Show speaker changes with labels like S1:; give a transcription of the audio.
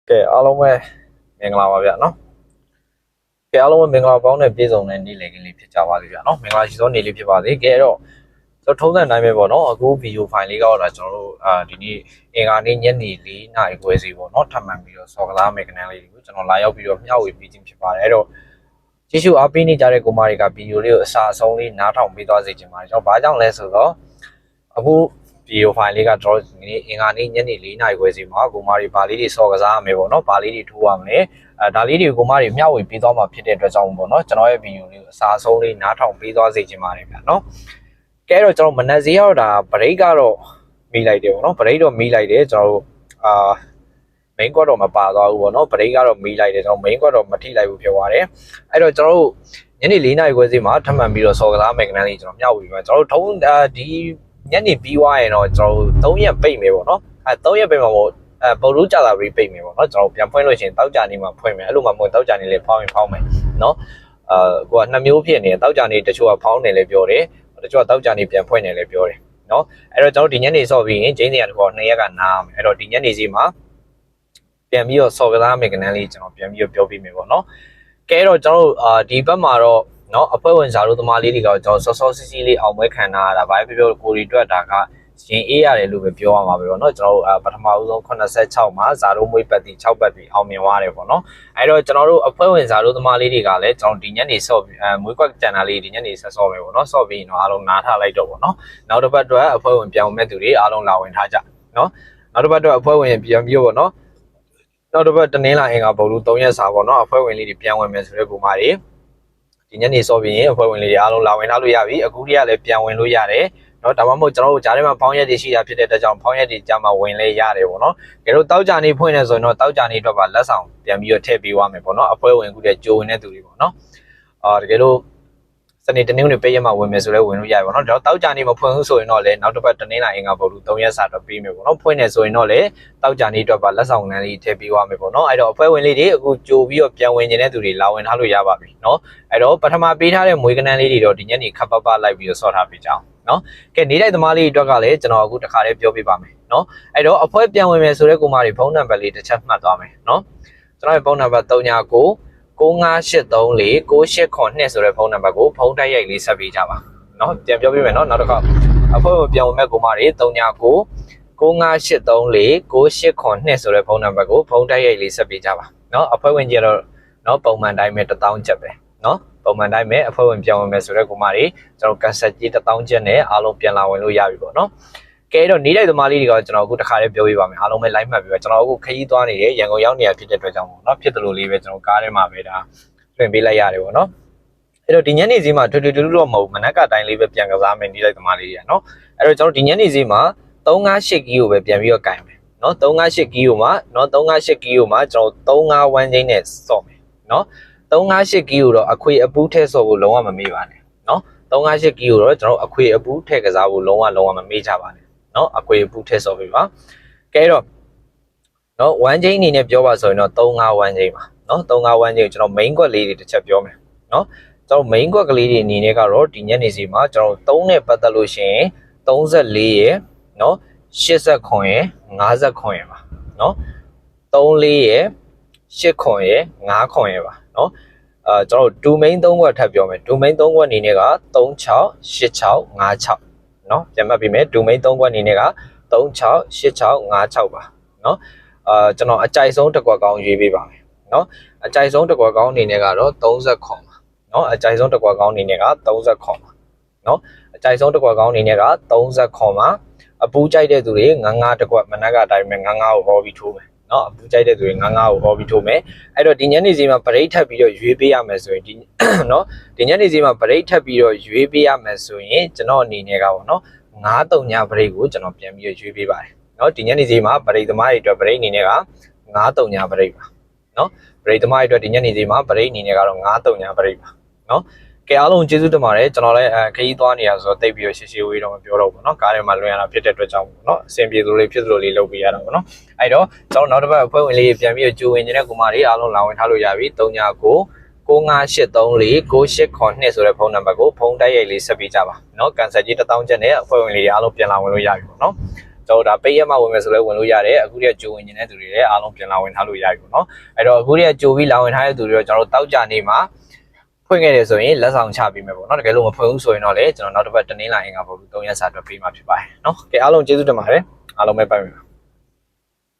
S1: ကဲအားလုံးပဲမင်္ဂလာပါဗျာနော်ကဲအားလုံးပဲမင်္ဂလာပေါင်းနဲ့ပြည့်စုံတဲ့နေ့လည်ခင်းလေးဖြစ်ကြပါစေဗျာနော်မင်္ဂလာရှိသောနေ့လေးဖြစ်ပါစေကဲတော့ကျွန်တော်ထုံးစံတိုင်းပဲပေါ့နော်အခုဗီဒီယိုဖိုင်လေးကတော့ကျွန်တော်တို့ဒီနေ့အင်္ဂါနေ့ညနေ4 နာရီခွဲစီပေါ့နော်ထပ်မံပြီးတော့စော်ကစားမယ်ကနန်းလေးတွေကိုကျွန်တော်လာရောက်ပြီးတော့မျှဝေပေးခြင်းဖြစ်ပါတယ်အဲ့တော့ကြည့်ရှုအားပေးနေကြတဲ့ကိုမတွေကဗီဒီယိုလေးကိုအစားအဆုံးလေးနားထောင်ပေးသွားစေချင်ပါတယ်ကျွန်တော်ဘာကြောင့်လဲဆိုတော့အခုဗီဒီယိုဖိုင်လေးကကျွန်တော်ဒီနေ့အင်္ဂါနေ့ညနေ4 နာရီခွဲစီမှာကိုမတွေဘာလေးတွေစော်ကစားရမယ်ပေါ့နော်ဘာလေးတွေထိုးရမလဲဒါလေးတွေကိုမတွေမျှဝေပေးသွားမှာဖြစ်တဲ့အတွက်ကြောင့်ပေါ့နော်ကျွန်တော်ရဲ့ဗီဒီယိုလေးကိုအစားအဆုံးလေးနားထောင်ပေးသွားစေချင်ပါတယ်ဗျာနော်ကဲတော့ကျွန်တော်မနက်စီရောက်တာဘရိတ်ကတော့မိလိုက်တယ်ပေါ့နော်ဘရိတ်တော့မိလိုက်တယ်ကျွန်တော်တို့main ကွက်တော့မပါသွားဘူးပေါ့နော်ဘရိတ်ကတော့မိလိုက်တယ်ကျွန်တော် main ကွက်တော့မထိလိုက်ဘူးဖြစ်သွားတယ်အဲ့တော့ကျွန်တော်တို့ညနေ4 နာရီခွဲစီမှာထပ်မံပြီးတော့စော်ကစားမယ်ကနန်းလေးကျွန်တော်မျှဝေပေးပါကျွန်တော်တို့ထုံးဒီညနေပြီးသွားရင်တော့ကျွန်တော်3ရက်ပိတ်မယ်ပေါ့နော်3ရက်ပိတ်မှာပေါ့ပုံရူးကြလာပြီးပိတ်မယ်ပေါ့နော်ကျွန်တော်ပြန်ဖွင့်လို့ရှိရင်တောက်ကြနေမှာဖွင့်မယ်အဲ့လိုမှမဟုတ်တောက်ကြနေလေဖောင်းရင်ဖောင်းမယ်နော်ကိုက2မျိုးဖြစ်နေတောက်ကြနေတချို့ကဖောင်းနေလေပြောတယ်တချို့ကတောက်ကြနေပြန်ဖွင့်နေလေပြောတယ်နော်အဲ့တော့ကျွန်တော်ဒီညနေစော့ပြီးရင်ကျင်းစရာတစ်ခု2ရက်ကနားမယ်အဲ့တော့ဒီညနေစီမှာပြန်ပြီးတော့စော်ကစားမယ်ကနန်းလေးကျွန်တော်ပြန်ပြီးတော့ပြောပြမယ်ပေါ့နော်ကဲတော့ကျွန်တော်ဒီဘက်မှာတော့နော်အဖွဲ့ဝင်ဇာတို့သမားလေးတွေကကျွန်တော်စောစောစီးစီးလေးအောင်ပွဲခံထားရတာဘာပဲပြောကိုရီတွက်တာကရင်အေးရတယ်လို့ပဲပြောရမှာပဲပေါ့နော်ကျွန်တော်တို့ပထမဦးဆုံး86မှာဇာတို့မွေးပတ်တီ6ပတ်တီအောင်မြင်သွားတယ်ပေါ့နော်အဲ့တော့ကျွန်တော်တို့အဖွဲ့ဝင်ဇာတို့သမားလေးတွေကလည်းကျွန်တော်ဒီညနေစော့မွေးကွက်ကျန်တာလေးဒီညနေဆက်စော့မယ်ပေါ့နော်စော့ပြီးရင်တော့အားလုံးနားထားလိုက်တော့ပေါ့နော်နောက်တစ်ပတ်တော့အဖွဲ့ဝင်ပြောင်းမဲ့သူတွေအားလုံးလာဝင်ထားကြနော်နောက်တစ်ပတ်တော့အဖွဲ့ဝင်ပြန်ပြီးပေါ့နော်နောက်တစ်ပတ်တနင်္လာအင်္ဂါဗုဒ္ဓ3ရက်စာပေါ့နော်အဖွဲ့ဝင်လေးတွေပြန်ဝင်မယ်ဆိုတဲ့ပုံမှာတွေဒီညနေစောပြီးရင်အဖွဲ့ဝင်လေးတွေအားလုံးလာဝင်ထားလို့ရပြီအခုတည်းကလည်းပြန်ဝင်လို့ရတယ်နော်ဒါမှမဟုတ်ကျွန်တော်တို့ဂျားထဲမှာဖောင်းရက်တွေရှိတာဖြစ်တဲ့အတွက်ကြောင့်ဖောင်းရက်တွေကြာမှဝင်လဲရတယ်ပေါ့နော်ကြတို့တောက်ကြနေဖွင့်နေဆိုရင်တော့တောက်ကြနေတော့ပါလက်ဆောင်ပြန်ပြီးတော့ထည့်ပေးသွားမယ်ပေါ့နော်အဖွဲ့ဝင်အခုတည်းကြိုဝင်တဲ့သူတွေပေါ့နော်တကယ်လို့စနေတနင်္ဂနွေပိတ်ရက်မှာဝင်မယ်ဆိုလဲဝင်လို့ရပြီပေါ့နော်ဒါတောက်ကြနေမဖွင့်ဘူးဆိုရင်တော့လေနောက်တစ်ပတ်တနင်္လာအင်္ဂါဗုဒ္ဓ3ရက်စာတော့ပေးမယ်ပေါ့နော်ဖွင့်နေဆိုရင်တော့လေတောက်ကြနေတော့ပါလက်ဆောင်လမ်းလေးထည့်ပေးသွားမယ်ပေါ့နော်အဲ့တော့အဖွဲ့ဝင်လေးတွေအခုကြိုပြီးတော့ပြန်ဝင်နေတဲ့သူတွေလာဝင်ထားလို့ရပါပြီနော်အဲ့တော့ပထမပေးထားတဲ့မွေးကနန်းလေးတွေတော့ဒီညနေခပ်ပပလိုက်ပြီးတော့ဆော့ထားပေးကြအောင်နော်ကဲနေလိုက်သမားလေးအတွက်ကလည်းကျွန်တော်အခုတခါလေးပြောပြပါမယ်နော်အဲ့တော့အဖွဲ့ပြန်ဝင်မယ်ဆိုတဲ့ကိုမတွေဖုန်းနံပါတ်လေးတစ်ချက်မှတ်သွားမယ်နော်ကျွန်တော်ရဲ့ဖုန်းနံပါတ်39 95834989ဆိုတဲ့ဖုန်းနံပါတ်ကိုဖုန်းတိုက်ရိုက်လေးဆက်ပေးကြပါနော်ပြန်ပြောပြမယ်နော်နောက်တစ်ခါအဖွဲ့ကိုပြန်ဝင်မဲ့ကိုမတွေ39 95834989ဆိုတဲ့ဖုန်းနံပါတ်ကိုဖုန်းတိုက်ရိုက်လေးဆက်ပေးကြပါနော်အဖွဲ့ဝင်ကြီးတော့နော်ပုံမှန်တိုင်းပဲ1000ကျပ်ပဲနော်ပုံမှန်တိုင်းပဲအဖွဲ့ဝင်ပြန်ဝင်မယ်ဆိုတဲ့ကိုမတွေကျွန်တော်ကန်ဆက်ကြီး1000ကျပ်နဲ့အားလုံးပြန်လာဝင်လို့ရပြီပေါ့နော်ကဲတော့နေလိုက်သမားလေးတွေကကျွန်တော်အခုတစ်ခါလေးပြောပြပါမယ်အားလုံးပဲ live မှတ်ပြီးပါကျွန်တော်အခုခရီးသွားနေတယ်ရန်ကုန်ရောက်နေရဖြစ်တဲ့အတွက်ကြောင့်ပေါ့နော်ဖြစ်တယ်လို့လေးပဲကျွန်တော်ကားထဲမှာပဲဒါတွင်ပေးလိုက်ရတယ်ပေါ့နော်အဲ့တော့ဒီညနေစီမှာထွေထွေတူတူတော့မဟုတ်မနက်ကတိုင်းလေးပဲပြန်ကစားမယ်နေလိုက်သမားလေးတွေနော်အဲ့တော့ကျွန်တော်ဒီညနေစီမှာ358ကီကိုပဲပြန်ပြီးတော့ကင်မယ်နော်358ကီကိုမှာနော်358ကီကိုမှာကျွန်တော်351ချင်းနဲ့စော့မယ်နော်358ကီကိုတော့အခွေအပူးထည့်စော့ဖို့လုံးဝမမေ့ပါနဲ့နော်358ကီကိုတော့ကျွန်တော်အခွေအပူးထည့်ကစားဖို့လုံးဝမမေ့ကြပါနဲ့နော်အခွေအပူးထည့်စော့ပေးပါကဲတော့နော်1ချင်းအနေနဲ့ပြောပါဆိုရင်တော့351ချင်းပါနော်351ချင်းကိုကျွန်တော် main ကွက်လေးတွေတစ်ချက်ပြောမယ်နော်ကျွန်တော် main ကွက်ကလေးတွေအနေနဲ့ကတော့ဒီညနေစီမှာကျွန်တော်3နဲ့ပတ်သက်လို့ရှိရင်34ရယ်နော်80ခွန်ရယ်50ခွန်ရယ်ပါနော်34ရယ်8ခွန်ရယ်5ခွန်ရယ်ပါနော်ကျွန်တော်2 main 3ခွက်ထပ်ပြောမယ်2 main 3ခွက်အနေနဲ့က36 86 56နော်ပြန်မှတ်ပြီးမယ်2 main 3ခွက်အနေနဲ့က36 86 56ပါနော်ကျွန်တော်အကြိုက်ဆုံးတစ်ခွက်ကောင်းရွေးပေးပါမယ်နော်အကြိုက်ဆုံးတစ်ခွက်ကောင်းအနေနဲ့ကတော့30ခွန်ပါနော်အကြိုက်ဆုံးတစ်ခွက်ကောင်းအနေနဲ့က30ခွန်ပါနော်အကြိုက်ဆုံးတစ်ခွက်ကောင်းအနေနဲ့က30ခွန်ပါအပူကြိုက်တဲ့သူတွေငါးတစ်ခွက်မနက်ကအတိုင်းပဲငါးကိုဟောပြီးထိုးမယ်နော်အပူကြိုက်တဲ့သူတွေငါးကိုဟောပြီးထိုးမယ်အဲ့တော့ဒီညနေစီမှာဗရိတ်ထပ်ပြီးတော့ရွေးပေးရမယ်ဆိုရင်ဒီနော်ဒီညနေစီမှာဗရိတ်ထပ်ပြီးတော့ရွေးပေးရမယ်ဆိုရင်ကျွန်တော်အနေနဲ့ကပေါ့နော်9-3ညဗရိတ်ကိုကျွန်တော်ပြန်ပြီးရွေးပေးပါတယ်နော်ဒီညနေစီမှာဗရိတ်သမားတွေအတွက်ဗရိတ်အနေနဲ့က9-3ညဗရိတ်ပါနော်ဗရိတ်သမားတွေအတွက်ဒီညနေစီမှာဗရိတ်အနေနဲ့ကတော့9-3ညဗရိတ်ပါနော်ကဲအားလုံးကျေးဇူးတင်ပါတယ်ကျွန်တော်လည်းခရီးသွားနေရဆိုတော့တိတ်ပြီးတော့ရှေ့ဝေးတော့မပြောတော့ဘူးเนาะကားထဲမှာလွင်ရတာဖြစ်တဲ့အတွက်ကြောင့်เนาะအဆင်ပြေသလိုလေးဖြစ်သလိုလေးလုပ်ပေးရတာပေါ့เนาะအဲ့တော့ကျွန်တော်နောက်တစ်ပတ်အဖွဲ့ဝင်လေးပြန်ပြီးတော့ကြိုဝင်နေတဲ့ကူမလေးအားလုံးလာဝင်ထားလို့ရပြီ39 95834989ဆိုတဲ့ဖုန်းနံပါတ်ကိုဖုန်းတိုက်ရိုက်လေးဆက်ပေးကြပါเนาะကန်ဆယ်ကြီး1000ကျပ်နဲ့အဖွဲ့ဝင်လေးအားလုံးပြန်လာဝင်လို့ရပြီပေါ့เนาะ ကျွန်တော်ဒါပေးရမှဝင်မယ်ဆိုလဲဝင်လို့ရတယ်အခုတည်းကကြိုဝင်နေတဲ့သူတွေလည်းအားလုံးပြန်လာဝင်ထားလို့ရပြီပေါ့နော်အဲ့တော့အခုတည်းကကြိုပြီးလာဝင်ထားတဲ့သူတွေတော့ကျွန်တော်တို့တောက်ကြနေမှာဖွင့်ခဲ့တယ်ဆိုရင်လက်ဆောင်ချပေးမယ်ပေါ့နော်တကယ်လို့မဖွင့်ဘူးဆိုရင်တော့လေကျွန်တော်နောက်တစ်ပတ်တနင်္လာနေ့ကပေါ့3ရက်စာအတွက်ပေးမှာဖြစ်ပါတယ်နော်ကဲအားလုံးကျေးဇူးတင်ပါတယ်အားလုံးပဲပိုင်ပါ